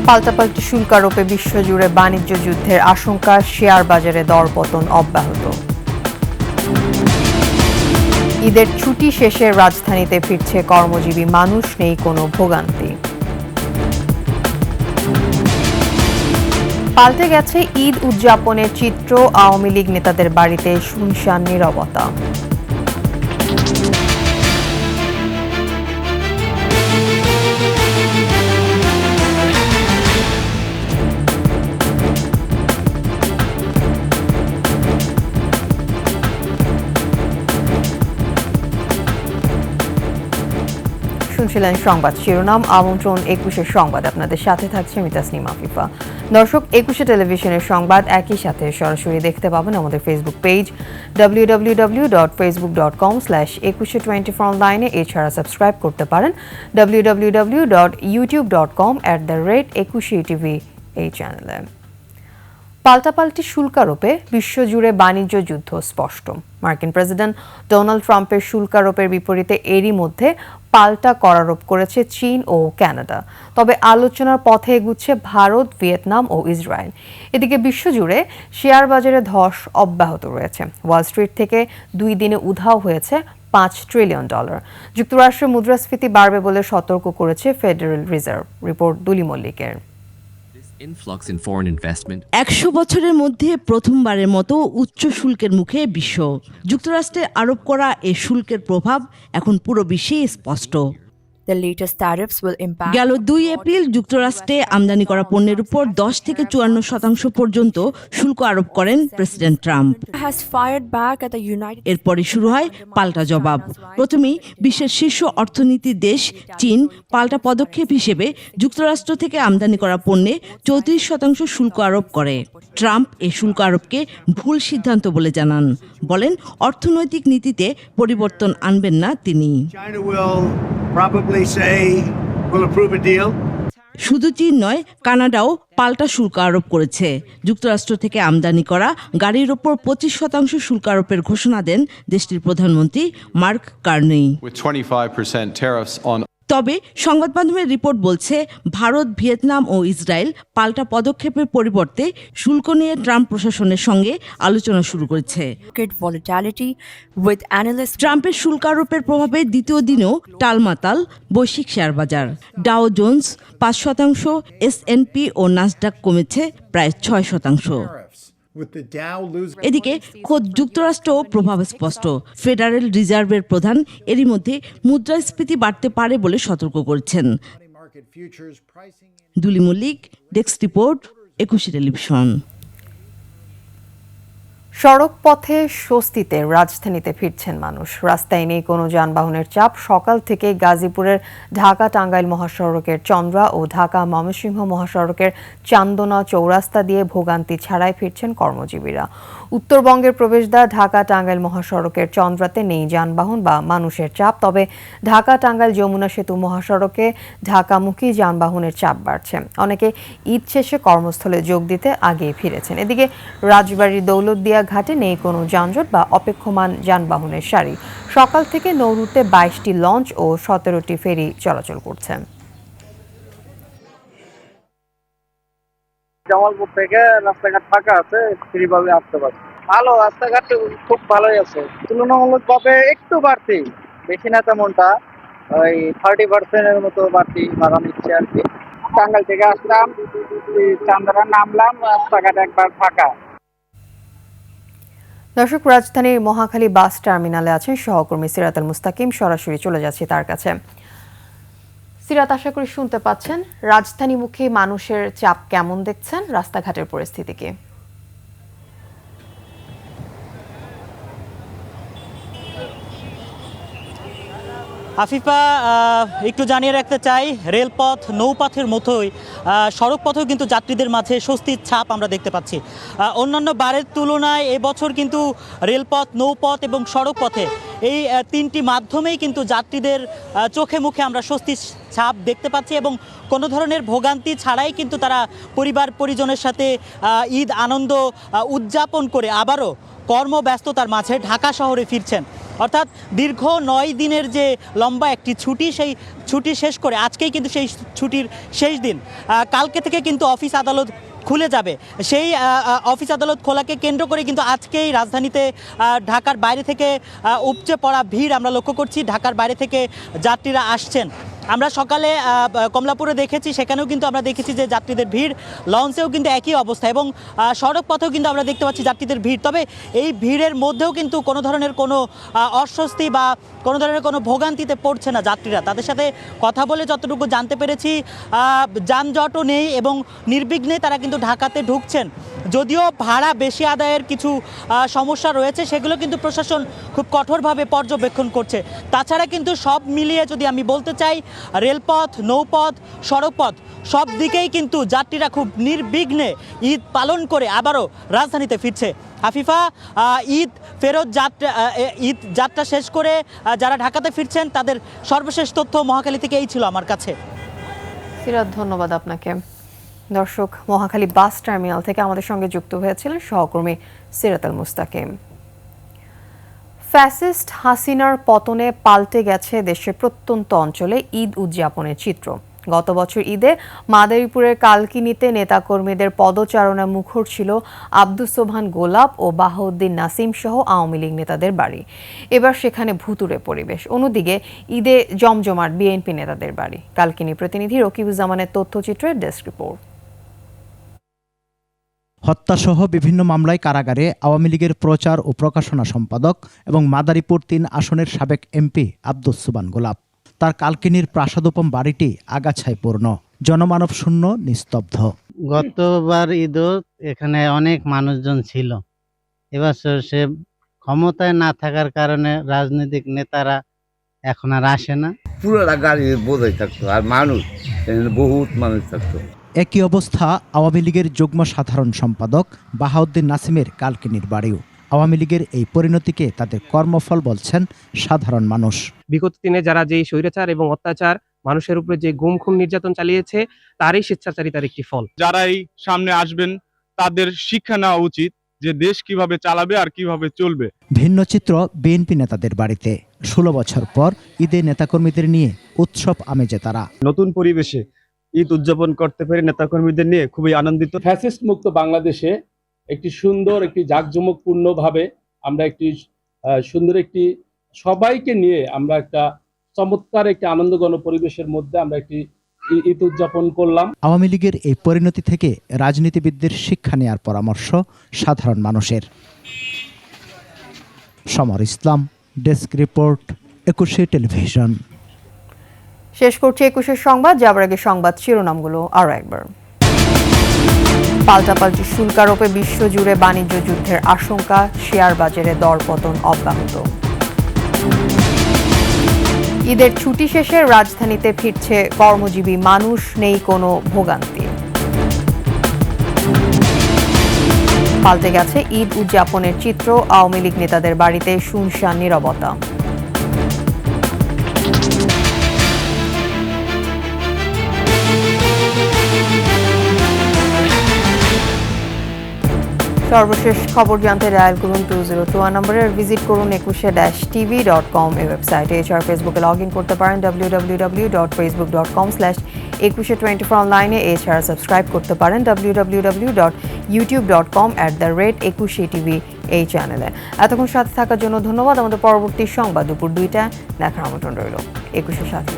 পাল্টাপাল্টি শুল্ক আরোপে বিশ্বজুড়ে বাণিজ্য যুদ্ধের আশঙ্কা, শেয়ার বাজারে দরপতন অব্যাহত। ঈদের ছুটি শেষে রাজধানীতে ফিরছে কর্মজীবী মানুষ, নেই কোনো ভোগান্তি। পাল্টে গেছে ঈদ উদযাপনের চিত্র, আওয়ামী লীগ নেতাদের বাড়িতে শুনশান নীরবতা। শুনছিলেন সংবাদ শিরোনাম। আমন্ত্রণ 21-এর সংবাদ, আপনাদের সাথে থাকছে আমি তাসনিম আফিফা। দর্শক, 21 টেলিভিশনের সংবাদ একই সাথে সরাসরি দেখতে পাবেন আমাদের ফেসবুক পেজ www.facebook.com/2124 অনলাইনে। এছাড়া সাবস্ক্রাইব করতে পারেন www.youtube.com/21TV এই চ্যানেলে। পাল্টাপাল্টি শুল্ক আরোপে বিশ্বজুড়ে বাণিজ্য যুদ্ধ স্পষ্ট। মার্কিন প্রেসিডেন্ট ডোনাল্ড ট্রাম্পের শুল্ক আরোপের বিপরীতে এরই মধ্যে পাল্টা কর আরোপ করেছে চীন ও কানাডা। তবে আলোচনার পথে এগুচ্ছে ভারত, ভিয়েতনাম ও ইসরায়েল। এদিকে বিশ্বজুড়ে শেয়ার বাজারে ধস অব্যাহত রয়েছে। ওয়াল স্ট্রিট থেকে 2 দিনে উধাও হয়েছে $5 ট্রিলিয়ন। যুক্তরাষ্ট্রে মুদ্রাস্ফীতি বাড়বে বলে সতর্ক করেছে ফেডারেল রিজার্ভ। রিপোর্ট দুলি মল্লিকের। 100 বছরের মধ্যে প্রথমবারের মতো উচ্চ শুল্কের মুখে বিশ্ব। যুক্তরাষ্ট্রে আরোপ করা এই শুল্কের প্রভাব এখন পুরো বিশ্বেই স্পষ্ট। গেল 2 এপ্রিল যুক্তরাষ্ট্রে আমদানি করা পণ্যের উপর 10 থেকে 54% পর্যন্ত শুল্ক আরোপ করেন প্রেসিডেন্ট ট্রাম্প। এরপরই শুরু হয় পাল্টা জবাব। প্রথমেই বিশ্বের শীর্ষ অর্থনীতির দেশ চীন পাল্টা পদক্ষেপ হিসেবে যুক্তরাষ্ট্র থেকে আমদানি করা পণ্যে 34% শুল্ক আরোপ করে। ট্রাম্প এই শুল্ক আরোপকে ভুল সিদ্ধান্ত বলে জানান। বলেন, অর্থনৈতিক নীতিতে পরিবর্তন আনবেন না তিনি। শুধু চীন নয়, কানাডাও পাল্টা শুল্ক আরোপ করেছে। যুক্তরাষ্ট্র থেকে আমদানি করা গাড়ির ওপর 25% শুল্ক আরোপের ঘোষণা দেন দেশটির প্রধানমন্ত্রী মার্ক কার্নি। তবে সংবাদ মাধ্যমের রিপোর্ট বলছে, ভারত, ভিয়েতনাম ও ইসরায়েল পাল্টা পদক্ষেপের পরিবর্তে শুল্ক নিয়ে ট্রাম্প প্রশাসনের সঙ্গে আলোচনা শুরু করেছে। ট্রাম্পের শুল্ক আরোপের প্রভাবে দ্বিতীয় দিনেও টালমাটাল বৈশ্বিক শেয়ার বাজার। ডাও জোন্স 5%, S&P ও নাসডাক কমেছে প্রায় 6%। এদিকে খোদ যুক্তরাষ্ট্র প্রভাব স্পষ্ট। ফেডারেল রিজার্ভের প্রধান এরই মধ্যে মুদ্রাস্ফীতি বাড়তে পারে বলে সতর্ক করেছেন। দুলি মল্লিক, ডেস্ক রিপোর্ট, 21 টেলিভিশন। সড়ক পথে স্বস্তিতে রাজধানীতে ফিরছেন মানুষ। রাস্তায় নেই কোনো যানবাহনের চাপ। সকাল থেকে গাজীপুরের ঢাকা টাঙ্গাইল মহাসড়কের চন্দ্রা ও ঢাকা ময়মনসিংহ মহাসড়কের চান্দনা চৌরাস্তা দিয়ে ভোগান্তি ছাড়াই ফিরছেন কর্মজীবীরা। উত্তরবঙ্গের প্রবেশদ্বার ঢাকা টাঙ্গাইল মহাসড়কের চন্দ্রাতে নেই যানবাহন বা মানুষের চাপ। তবে ঢাকা টাঙ্গাইল যমুনা সেতু মহাসড়কে ঢাকামুখী যানবাহনের চাপ বাড়ছে। অনেকে ঈদ শেষে কর্মস্থলে যোগ দিতে আগেই ফিরেছেন। এদিকে রাজবাড়ীর দৌলতদিয়া ঘাটে নেই কোনো যানজট বা অপেক্ষমান যানবাহনের সারি। সকাল থেকে নৌরুটে 22টি লঞ্চ ও 17টি ফেরি চলাচল করছে। জামালপুর থেকে রাস্তাঘাট ফাঁকা আছে, ফ্রিভাবে আসতে পারছে। ভালো, রাস্তাঘাট খুব ভালোই আছে। তুলনামূলকভাবে একটু বাড়তি, বেশি না তেমনটা, ওই 30% মতো বাড়া নিচ্ছে আর কি। টাঙ্গাইল থেকে আসলাম, চান্দারা নামলাম, রাস্তাঘাট একবার ফাঁকা। দর্শক, রাজধানীর মহাখালী বাস টার্মিনালে আছেন সহকর্মী সিরাত আল মুস্তাকিম। সরাসরি চলে যাচ্ছি তার কাছে। সিরাত, আশা করি শুনতে পাচ্ছেন। রাজধানীমুখী মানুষের চাপ কেমন দেখছেন? রাস্তাঘাটের পরিস্থিতি কি? আফিফা, একটু জানিয়ে রাখতে চাই, রেলপথ নৌপথের মতোই সড়ক পথেও কিন্তু যাত্রীদের মাঝে স্বস্তির ছাপ আমরা দেখতে পাচ্ছি। অন্যান্য বারের তুলনায় এবছর কিন্তু রেলপথ, নৌপথ এবং সড়ক পথে এই 3টি মাধ্যমেই কিন্তু যাত্রীদের চোখে মুখে আমরা স্বস্তির ছাপ দেখতে পাচ্ছি এবং কোনো ধরনের ভোগান্তি ছাড়াই কিন্তু তারা পরিবার পরিজনের সাথে ঈদ আনন্দ উদযাপন করে আবারও কর্মব্যস্ততার মাঝে ঢাকা শহরে ফিরছেন। অর্থাৎ দীর্ঘ 9 দিনের যে লম্বা একটি ছুটি, সেই ছুটি শেষ করে আজকেই কিন্তু সেই ছুটির শেষ দিন। কালকে থেকে কিন্তু অফিস আদালত খুলে যাবে। সেই অফিস আদালত খোলাকে কেন্দ্র করে কিন্তু আজকেই রাজধানীতে ঢাকার বাইরে থেকে উপচে পড়া ভিড় আমরা লক্ষ্য করছি। ঢাকার বাইরে থেকে যাত্রীরা আসছেন। আমরা সকালে কমলাপুরে দেখেছি, সেখানেও কিন্তু আমরা দেখেছি যে যাত্রীদের ভিড়, লঞ্চেও কিন্তু একই অবস্থা এবং সড়ক পথেও কিন্তু আমরা দেখতে পাচ্ছি যাত্রীদের ভিড়। তবে এই ভিড়ের মধ্যেও কিন্তু কোনো ধরনের কোনো অস্বস্তি বা কোনো ধরনের কোনো ভোগান্তিতে পড়ছে না যাত্রীরা। তাদের সাথে কথা বলে যতটুকু জানতে পেরেছি, যানজটও নেই এবং নির্বিঘ্নে তারা কিন্তু ঢাকাতে ঢুকছেন। যদিও ভাড়া বেশি আদায়ের কিছু সমস্যা রয়েছে, সেগুলো কিন্তু প্রশাসন খুব কঠোরভাবে পর্যবেক্ষণ করছে। তাছাড়া কিন্তু সব মিলিয়ে যদি আমি বলতে চাই, রেলপথ, নৌপথ, সড়কপথ সব দিকেই কিন্তু যাত্রীরা খুব নির্বিঘ্নে ঈদ পালন করে আবারও রাজধানীতে ফিরছে। আফিফা, ঈদ যাত্রা শেষ করে যারা ঢাকাতে ফিরছেন তাদের সর্বশেষ তথ্য মহাখালী থেকে এই ছিল আমার কাছে। সিরাত, ধন্যবাদ আপনাকে। দর্শক, মহাখালী বাস টার্মিনাল থেকে আমাদের সঙ্গে যুক্ত হয়েছিলেন সহকর্মী সিরাত আল মুস্তাকিম। ফ্যাসিস্ট হাসিনার পতনে পাল্টে গেছে দেশের প্রত্যন্ত অঞ্চলে ঈদ উদযাপনের চিত্র। গত বছর ঈদে মাদারীপুরের কালকিনিতে নেতাকর্মীদের পদচারণা মুখর ছিল আব্দুস সোবহান গোলাপ ও বাহাউদ্দিন নাসিম সহ আওয়ামী লীগ নেতাদের বাড়ি। এবার সেখানে ভুতুড়ে পরিবেশ। অন্যদিকে ঈদে জমজমাট বিএনপি নেতাদের বাড়ি। কালকিনি প্রতিনিধি রকিবুজ্জামানের তথ্যচিত্রের ডেস্ক রিপোর্ট। হত্যাসহ বিভিন্ন মামলায় কারাগারে আওয়ামী লীগের প্রচার ও প্রকাশনা সম্পাদক এবং মাদারীপুর 3 আসনের সাবেক এমপি আব্দুস সোবহান গোলাপ। তার কালকিনির প্রাসাদোপম বাড়িটি আগাছায় পূর্ণ, জনমানব শূন্য, নিস্তব্ধ। গতবার ঈদও এখানে অনেক মানুষজন ছিল। এবার সে ক্ষমতায় না থাকার কারণে রাজনৈতিক নেতারা এখন আর আসে না। পুরোটা গাড়ি বোঝাই থাকতো আর মানুষ, বহুত মানুষ থাকতো। একই অবস্থা আওয়ামী লীগের যুগ্ম সাধারণ সম্পাদক বাহাউদ্দিন নাসিমের কালকিনির বাড়িও। আওয়ামী লীগের এই পরিণতিকে তাদের কর্মফল বলছেন সাধারণ মানুষ। বিগত দিনে যারা যেই স্বৈরাচার এবং অত্যাচার, মানুষের উপরে যে গুম খুন নির্যাতন চালিয়েছে, তারই স্বেচ্ছাচারিতার একটি ফল। যারাই সামনে আসবেন তাদের শিক্ষা নেওয়া উচিত যে দেশ কিভাবে চালাবে আর কিভাবে চলবে। ভিন্ন চিত্র বিএনপি নেতাদের বাড়িতে। 16 বছর পর ঈদে নেতাকর্মীদের নিয়ে উৎসব আমেজে তারা। নতুন পরিবেশে ঈদ উদযাপন করতে পেরে নেতাকর্মীদের নিয়ে খুবই আনন্দিত। ফ্যাসিস্ট মুক্ত বাংলাদেশে একটি সুন্দর, একটি জাঁকজমকপূর্ণ ভাবে আমরা একটি সবাইকে নিয়ে আমরা একটা চমৎকার একটি আনন্দঘন পরিবেশের মধ্যে আমরা একটি ঈদ উদযাপন করলাম। আওয়ামী লীগের এই পরিণতি থেকে রাজনীতিবিদদের শিক্ষা নেওয়ার পরামর্শ সাধারণ মানুষের। সমর ইসলাম, ডেস্ক রিপোর্ট, 21 টেলিভিশন। শেষ করছি 21 সংবাদ। যাবার আগে সংবাদ শিরোনামগুলো আরও একবার। পাল্টাপাল্টি শুল্ক আরোপে বিশ্বজুড়ে বাণিজ্য যুদ্ধের আশঙ্কা, শেয়ার বাজারে দরপতন অব্যাহত। ঈদের ছুটি শেষে রাজধানীতে ফিরছে কর্মজীবী মানুষ, নেই কোনো ভোগান্তি। পাল্টে গেছে ঈদ উদযাপনের চিত্র, আওয়ামী লীগ নেতাদের বাড়িতে শুনশান নীরবতা। সর্বশেষ খবর জানতে ডায়াল করুন 2021 নম্বরে, ভিজিট করুন 21-tv.com এই ওয়েবসাইটে। এছাড়া ফেসবুকে লগ ইন করতে পারেন www.facebook.com/2124 অনলাইনে। এছাড়া সাবস্ক্রাইব করতে পারেন www.youtube.com/21tv এই চ্যানেলে। এতক্ষণ সাথে থাকার জন্য ধন্যবাদ। আমাদের পরবর্তী সংবাদ দুপুর 2টায় দেখার আমন্ত্রণ রইল। 21-এর সাথে।